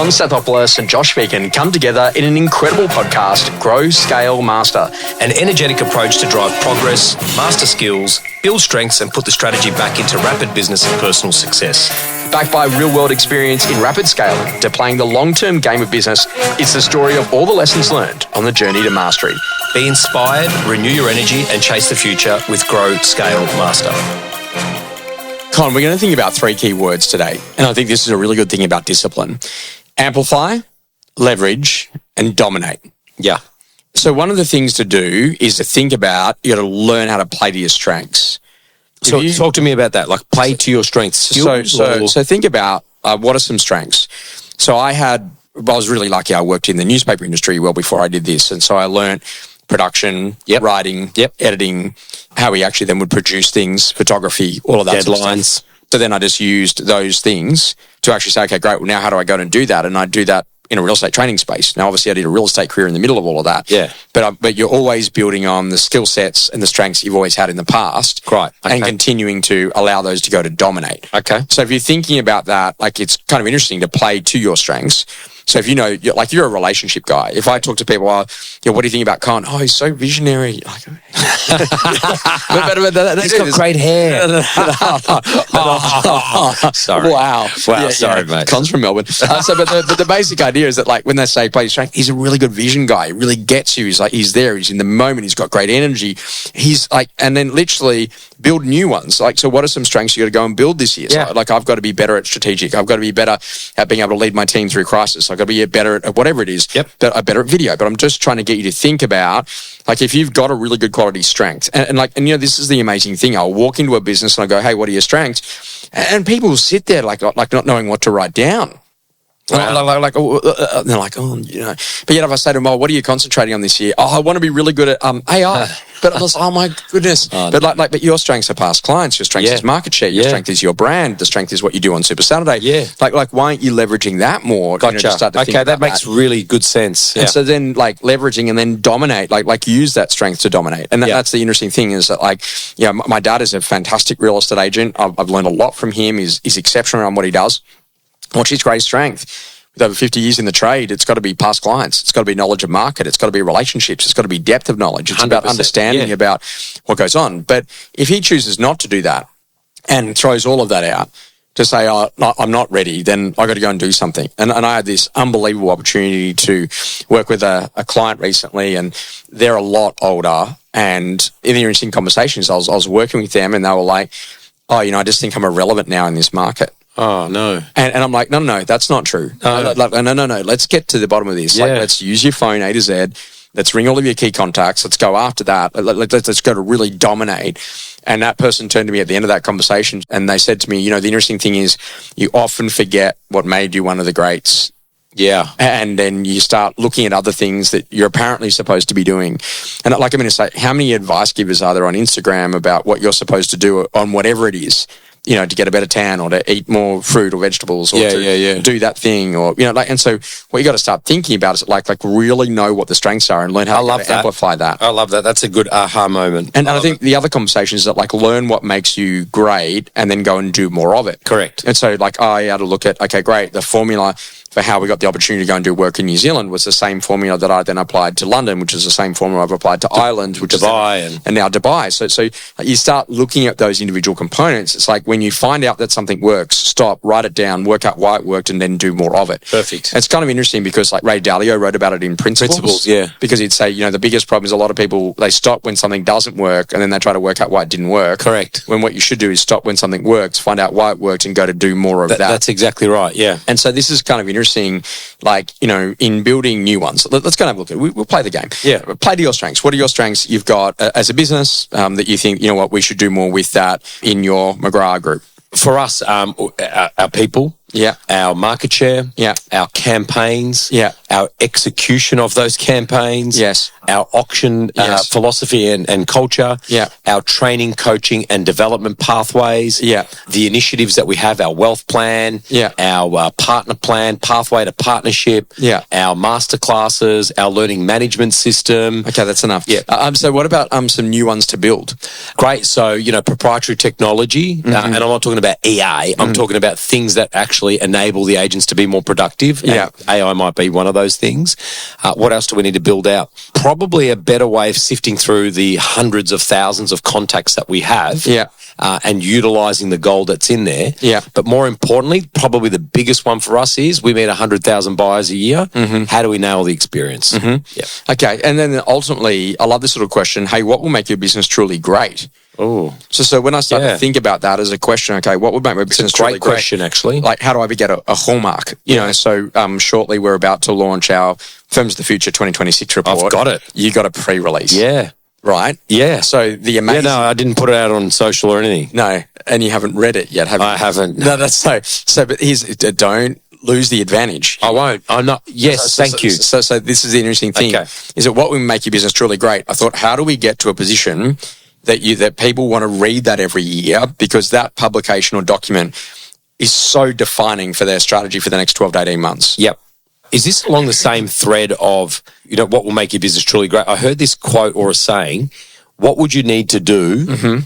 Stathopoulos and Josh Phegan come together in an incredible podcast, Grow, Scale, Master. An energetic approach to drive progress, master skills, build strengths and put the strategy back into rapid business and personal success. Backed by real-world experience in rapid scaling to playing the long-term game of business, it's the story of all the lessons learned on the journey to mastery. Be inspired, renew your energy and chase the future with Grow, Scale, Master. Con, we're going to think about 3 key words today, and I think this is a really good thing about discipline. Amplify, leverage, and dominate. Yeah. So one of the things to do is to think about, you got to learn how to play to your strengths. So talk to me about that, like play to your strengths. So think about what are some strengths. So I was really lucky. I worked in the newspaper industry well before I did this, and so I learned production, writing, editing, how we actually then would produce things, photography, all of that. Deadlines. So then I just used those things to actually say, okay, great, well, now how do I go and do that? And I do that in a real estate training space. Now, obviously, I did a real estate career in the middle of all of that. Yeah. But you're always building on the skill sets and the strengths you've always had in the past. Right. Okay. And continuing to allow those to go to dominate. Okay. So if you're thinking about that, like it's kind of interesting to play to your strengths. So if you're a relationship guy. If I talk to people, what do you think about Con? Oh, he's so visionary. Like, he's got great hair. Sorry. Wow. Sorry, mate. Con's from Melbourne. But the basic idea is that, like, when they say play his strength, he's a really good vision guy. He really gets you. He's like, he's there. He's in the moment. He's got great energy. He's like, and then literally build new ones. Like, so what are some strengths you got to go and build this year? Yeah. So, like, I've got to be better at strategic. I've got to be better at being able to lead my team through crisis. I've got to be better at whatever it is. Yep. Better at video. But I'm just trying to get you to think about, like, if you've got a really good quality strength, and this is the amazing thing. I'll walk into a business and I go, hey, what are your strengths? And people will sit there like not knowing what to write down. Wow. They're like, But yet if I say to them, what are you concentrating on this year? Oh, I want to be really good at AI. But I was, oh my goodness. But your strengths are past clients. Your strength is market share. Your strength is your brand. The strength is what you do on Super Saturday. Yeah. Like why aren't you leveraging that more? Gotcha. That makes really good sense. Yeah. And so then like leveraging and then dominate, like use that strength to dominate. And that's the interesting thing is that my dad is a fantastic real estate agent. I've learned a lot from him. He's exceptional on what he does. What's his great strength? With over 50 years in the trade, it's got to be past clients. It's got to be knowledge of market. It's got to be relationships. It's got to be depth of knowledge. It's about understanding about what goes on. But if he chooses not to do that and throws all of that out to say, oh, no, I'm not ready, then I got to go and do something. And I had this unbelievable opportunity to work with a client recently, and they're a lot older. And in the interesting conversations, I was working with them, and they were like, oh, I just think I'm irrelevant now in this market. Oh, no. And I'm like, no, that's not true. No. Let's get to the bottom of this. Yeah. Like, let's use your phone A to Z. Let's ring all of your key contacts. Let's go after that. Let's go to really dominate. And that person turned to me at the end of that conversation and they said to me, the interesting thing is you often forget what made you one of the greats. Yeah. And then you start looking at other things that you're apparently supposed to be doing. And like I'm going to say, how many advice givers are there on Instagram about what you're supposed to do on whatever it is? To get a better tan or to eat more fruit or vegetables or to do that thing or, and so what you got to start thinking about is like really know what the strengths are and learn how to amplify that. I love that. That's a good aha moment. And I think the other conversation is that learn what makes you great and then go and do more of it. Correct. And so I had to look at, okay, great. The formula for how we got the opportunity to go and do work in New Zealand was the same formula that I then applied to London, which is the same formula I've applied to Ireland, which Dubai, is and now Dubai. So you start looking at those individual components. It's like when you find out that something works, stop, write it down, work out why it worked, and then do more of it. Perfect. It's kind of interesting because Ray Dalio wrote about it in Principles. Yeah. Because he'd say, the biggest problem is a lot of people, they stop when something doesn't work and then they try to work out why it didn't work. Correct. When what you should do is stop when something works, find out why it worked and go to do more of that. That's exactly right, yeah. And so this is kind of interesting, in building new ones. Let's go and have a look at it. We'll play the game. Yeah. Play to your strengths. What are your strengths you've got as a business that you think, we should do more with that in your McGrath group? For us, our people, our market share, our campaigns, our execution of those campaigns, our auction philosophy and culture, our training, coaching and development pathways, the initiatives that we have, our wealth plan, our partner plan, pathway to partnership, our master classes, our learning management system. Okay, that's enough. So what about some new ones to build? Great. So, proprietary technology, and I'm not talking about EA, I'm talking about things that actually actually enable the agents to be more productive. Yeah. AI might be one of those things. What else do we need to build out? Probably a better way of sifting through the hundreds of thousands of contacts that we have. Yeah. And utilizing the gold that's in there. Yeah. But more importantly, probably the biggest one for us is we meet 100,000 buyers a year. Mm-hmm. How do we nail the experience? Mm-hmm. Yeah. Okay. And then ultimately, I love this sort of question. Hey, what will make your business truly great? Oh. So when I start to think about that as a question, okay, what would make my business truly great? It's a great question, actually. Like, how do I get a hallmark? You know, so shortly we're about to launch our Firms of the Future 2026 report. I've got it. You got a pre-release. Yeah. Right? Yeah. So the amazing... Yeah, no, I didn't put it out on social or anything. No, and you haven't read it yet, have you? I haven't. No, that's so. But don't lose the advantage. I won't. I'm not. Yes, thank you. So this is the interesting thing. Okay. Is that what will make your business truly great? I thought, how do we get to a position that people want to read that every year, because that publication or document is so defining for their strategy for the next 12 to 18 months. Yep. Is this along the same thread of, what will make your business truly great? I heard this quote or a saying, what would you need to do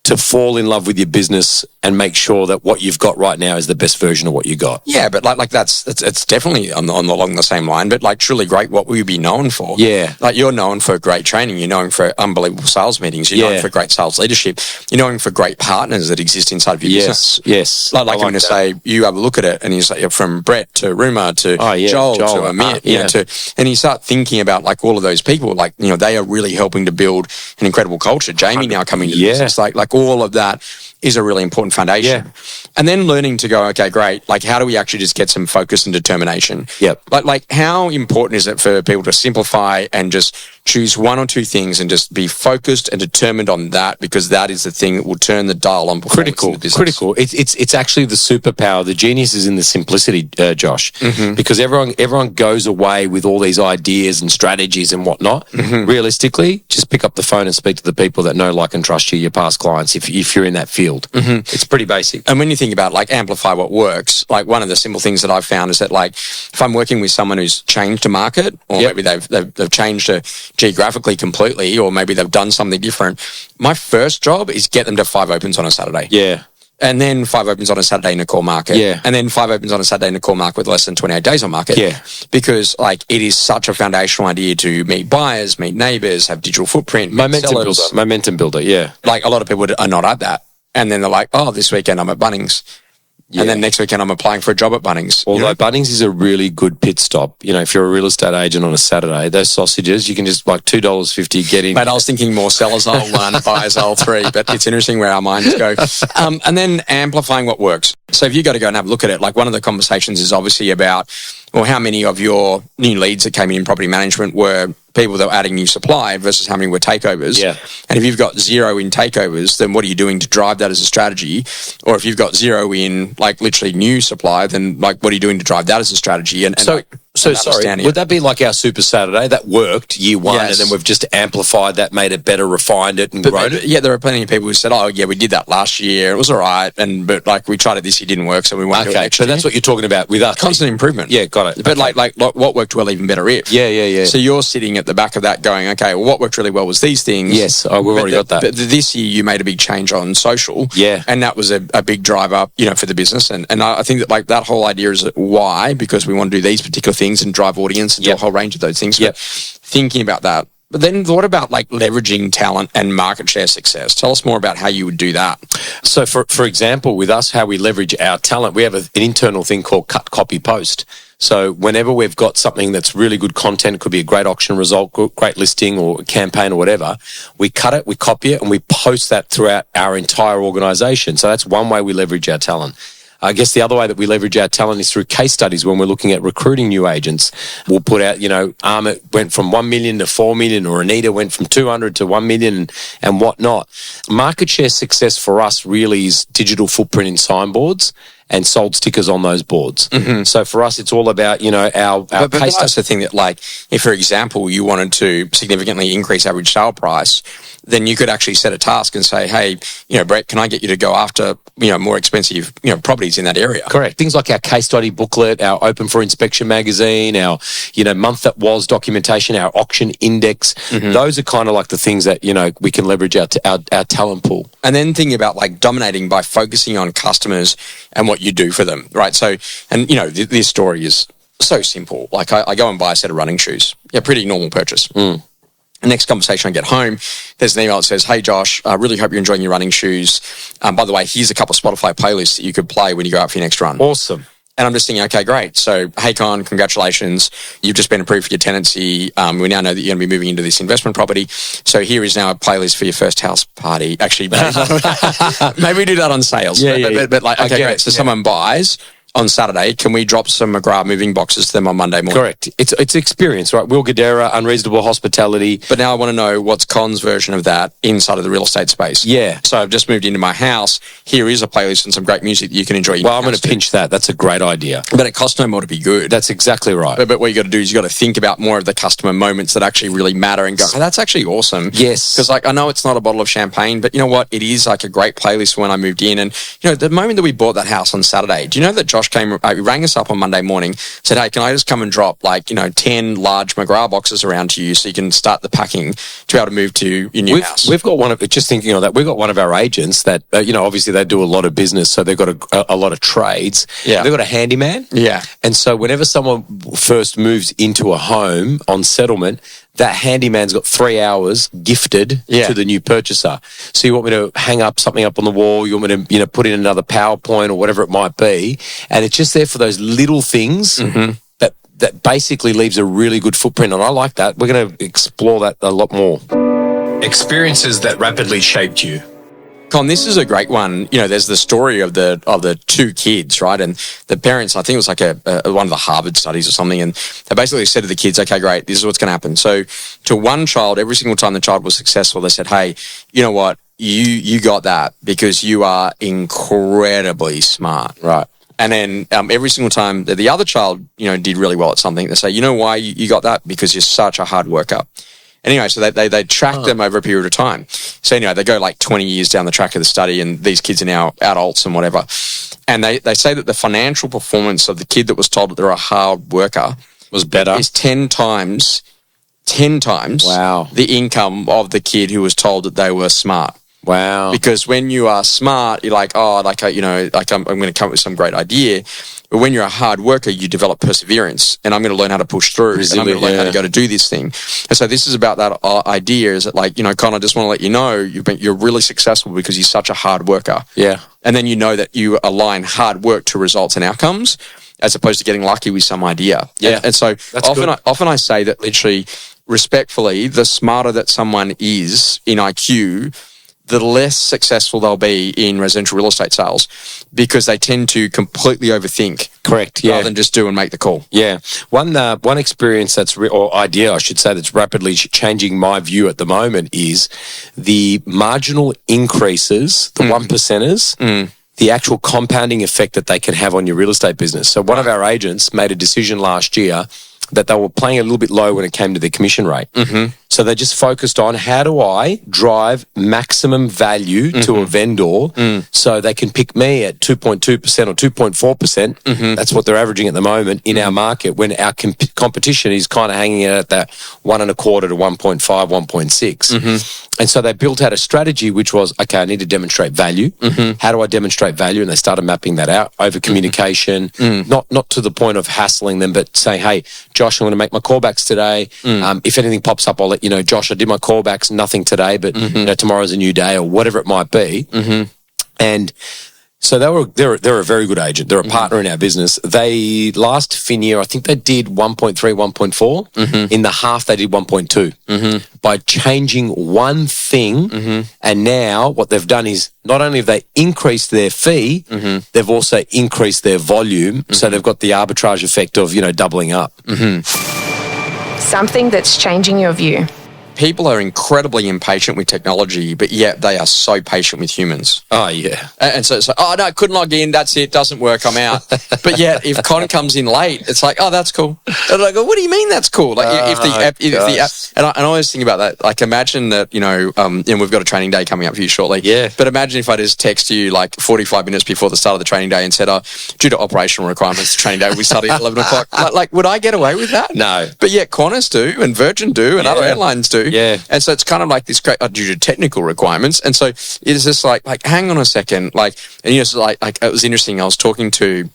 to fall in love with your business and make sure that what you've got right now is the best version of what you got? Yeah, but like it's definitely along the same line. But like truly great, what will you be known for? Yeah, like you're known for great training. You're known for unbelievable sales meetings. You're known for great sales leadership. You're known for great partners that exist inside of your business. Yes, like I'm going to say, you have a look at it, and you say from Brett to Ruma to Joel to Amit, and you start thinking about like all of those people. Like they are really helping to build an incredible culture. Jamie now coming to the business, like all of that is a really important foundation. Yeah. And then learning to go, okay, great. Like, how do we actually just get some focus and determination? Yep. Like how important is it for people to simplify and just choose one or two things and just be focused and determined on that, because that is the thing that will turn the dial on performance in the business. Critical. It's actually the superpower. The genius is in the simplicity, Josh, because everyone goes away with all these ideas and strategies and whatnot. Realistically, just pick up the phone and speak to the people that know, like, and trust you, your past clients, if you're in that field. It's pretty basic. And when you think about like amplify what works, like one of the simple things that I've found is that like if I'm working with someone who's changed a market, or maybe they've changed geographically completely, or maybe they've done something different, my first job is get them to 5 opens on a Saturday. Yeah. And then 5 opens on a Saturday in a core market. Yeah. And then 5 opens on a Saturday in a core market with less than 28 days on market. Yeah. Because like it is such a foundational idea to meet buyers, meet neighbors, have digital footprint, Momentum builder, yeah. Like a lot of people are not at that. And then they're like, oh, this weekend I'm at Bunnings. Yeah. And then next weekend I'm applying for a job at Bunnings. Although Bunnings is a really good pit stop. If you're a real estate agent on a Saturday, those sausages, you can just like $2.50 get in. But I was thinking more sellers aisle 1, buyers aisle 3, but it's interesting where our minds go. And then amplifying what works. So if you got to go and have a look at it, like one of the conversations is obviously about, well, how many of your new leads that came in property management were people that were adding new supply versus how many were takeovers. Yeah. And if you've got 0 in takeovers, then what are you doing to drive that as a strategy? Or if you've got 0 in like literally new supply, then like what are you doing to drive that as a strategy? Sorry, would that be like our Super Saturday that worked year 1, and then we've just amplified that, made it better, refined it, and grown it? Yeah, there are plenty of people who said, "Oh, yeah, we did that last year. It was all right, but like we tried it this year, didn't work, so we won't do it next year." So that's what you're talking about with us. Constant improvement. Yeah, got it. But like what worked well, even better if. Yeah. So you're sitting at the back of that, going, "Okay, well, what worked really well was these things." Yes, we've already got that. But this year, you made a big change on social. Yeah, and that was a big driver, for the business. And I think that like that whole idea is why, because we want to do these particular things and drive audience and do a whole range of those things. But thinking about that. But then what about like leveraging talent and market share success? Tell us more about how you would do that. So for example, with us, how we leverage our talent, we have an internal thing called cut, copy, post. So whenever we've got something that's really good content, could be a great auction result, great listing or campaign or whatever, we cut it, we copy it, and we post that throughout our entire organization. So that's one way we leverage our talent. I guess the other way that we leverage our talent is through case studies. When we're looking at recruiting new agents, we'll put out, Amit went from 1 million to 4 million, or Anita went from 200 to 1 million and whatnot. Market share success for us really is digital footprint in signboards and sold stickers on those boards. So for us, it's all about, our but that's the thing that, like, if, for example, you wanted to significantly increase average sale price, then you could actually set a task and say, hey, Brett, can I get you to go after, more expensive, properties in that area? Correct. Things like our case study booklet, our Open for Inspection magazine, our, month that was documentation, our auction index. Those are kind of like the things that, we can leverage our talent pool. And then thinking about like dominating by focusing on customers and what you do for them, right? So, and this story is so simple. Like I go and buy a set of running shoes. Yeah, pretty normal purchase. The next conversation I get home, there's an email that says, hey, Josh, I really hope you're enjoying your running shoes. By the way, here's a couple of Spotify playlists that you could play when you go out for your next run. Awesome. And I'm just thinking, okay, great. So, hey, Con, congratulations. You've just been approved for your tenancy. We now know that you're going to be moving into this investment property. So here is now a playlist for your first house party. Actually, maybe we do that on sales. But like, okay, great. So someone buys on Saturday, can we drop some McGrath moving boxes to them on Monday morning? Correct. It's experience, right? Will Guidera, Unreasonable Hospitality. But now I want to know what's Con's version of that inside of the real estate space. Yeah. So I've just moved into my house. Here is a playlist and some great music that you can enjoy. Well, I'm going to pinch that. That's a great idea. But it costs no more to be good. That's exactly right. But what you got to do is you got to think about more of the customer moments that actually really matter and go, oh, that's actually awesome. Yes. Because like I know it's not a bottle of champagne, but you know what? It is like a great playlist when I moved in. And the moment that we bought that house on Saturday, do you know that Josh came, he rang us up on Monday morning, said, hey, can I just come and drop 10 large McGrath boxes around to you so you can start the packing to be able to move to your new house? We've got just thinking of that, we've got one of our agents that, obviously they do a lot of business, so they've got a lot of trades. Yeah. They've got a handyman. Yeah. And so whenever someone first moves into a home on settlement, that handyman's got 3 hours gifted to the new purchaser. So you want me to hang something up on the wall, you want me to, put in another PowerPoint or whatever it might be. And it's just there for those little things that basically leaves a really good footprint. And I like that. We're going to explore that a lot more. Experiences that rapidly shaped you. Con, this is a great one. There's the story of the two kids, right? And the parents, I think it was like one of the Harvard studies or something, and they basically said to the kids, okay, great, this is what's going to happen. So to one child, every single time the child was successful, they said, hey, you know what? You got that because you are incredibly smart. Right. And then every single time that the other child, did really well at something, they say, you know why you got that? Because you're such a hard worker. Anyway, so they track them over a period of time. So anyway, they go like 20 years down the track of the study, and these kids are now adults and whatever. And they say that the financial performance of the kid that was told that they're a hard worker was better. Is 10 times wow. the income of the kid who was told that they were smart. Wow. Because when you are smart, you're like, I'm going to come up with some great idea. But when you're a hard worker, you develop perseverance, and I'm going to learn how to push through, and I'm going to learn how to go to do this thing. And so this is about that idea is that Con, I just want to let you know you're really successful because you're such a hard worker. Yeah. And then you know that you align hard work to results and outcomes as opposed to getting lucky with some idea. Yeah. And so often I say that literally, respectfully, the smarter that someone is in IQ, the less successful they'll be in residential real estate sales because they tend to completely overthink. Correct. Yeah. Rather than just do and make the call. Yeah. One experience or idea, I should say, that's rapidly changing my view at the moment is the marginal increases, the 1%ers, the actual compounding effect that they can have on your real estate business. So one of our agents made a decision last year that they were playing a little bit low when it came to their commission rate. So they just focused on how do I drive maximum value to a vendor so they can pick me at 2.2% or 2.4%. That's what they're averaging at the moment in our market when our competition is kind of hanging out at that 1.25 to 1.5, 1.6. And so they built out a strategy which was, okay, I need to demonstrate value. How do I demonstrate value? And they started mapping that out over communication, not to the point of hassling them, but saying, hey, Josh, I'm going to make my callbacks today. If anything pops up, I'll let you know. Josh, I did my callbacks, nothing today, but tomorrow's a new day or whatever it might be. And so they're a very good agent. They're a partner in our business. They last fin year, I think they did 1.3, 1.4. In the half, they did 1.2 by changing one thing. And now what they've done is not only have they increased their fee, they've also increased their volume. So they've got the arbitrage effect of, doubling up. Something that's changing your view. people are incredibly impatient with technology, but yet they are so patient with humans. Oh, yeah. And so it's like, oh, no, I couldn't log in. That's it. Doesn't work. I'm out. But yet, if Con comes in late, it's like, oh, that's cool. And I go, what do you mean that's cool? Like, if the app, and I always think about that. Like, imagine that, and we've got a training day coming up for you shortly. Yeah. But imagine if I just text you like 45 minutes before the start of the training day and said, due to operational requirements, the training day will be starting at 11 o'clock. Like, would I get away with that? No. But yet Qantas do, and Virgin do, and other airlines do. Yeah. And so it's kind of like this great, due to technical requirements. And so it's just like, hang on a second. Like, and it's like it was interesting. I was talking to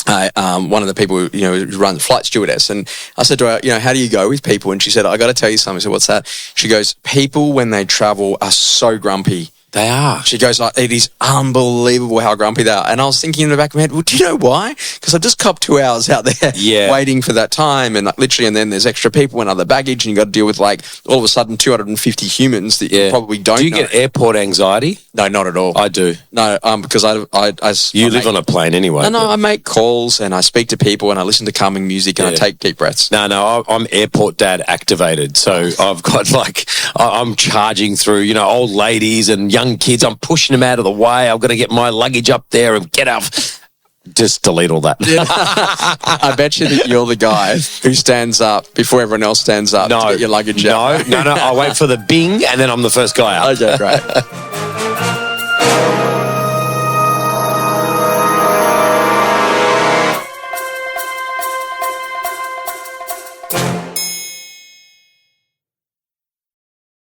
one of the people who runs the flight stewardess, and I said to her, how do you go with people? And she said, I got to tell you something. I said, what's that? She goes, people when they travel are so grumpy. They are. She goes, like, it is unbelievable how grumpy they are. And I was thinking in the back of my head, well, do you know why? Because I just copped 2 hours out there waiting for that time. And literally, and then there's extra people and other baggage, and you got to deal with, like, all of a sudden 250 humans that you probably don't know. Do you get airport anxiety? No, not at all. I do. No, because you live on a plane anyway. No, I make calls and I speak to people and I listen to calming music and I take deep breaths. No, I'm airport dad activated. So I've got I'm charging through, old ladies and young kids. I'm pushing them out of the way. I'm going to get my luggage up there and get off. Just delete all that. I bet you that you're the guy who stands up before everyone else stands up to get your luggage out. No. I'll wait for the bing and then I'm the first guy up. Okay, great.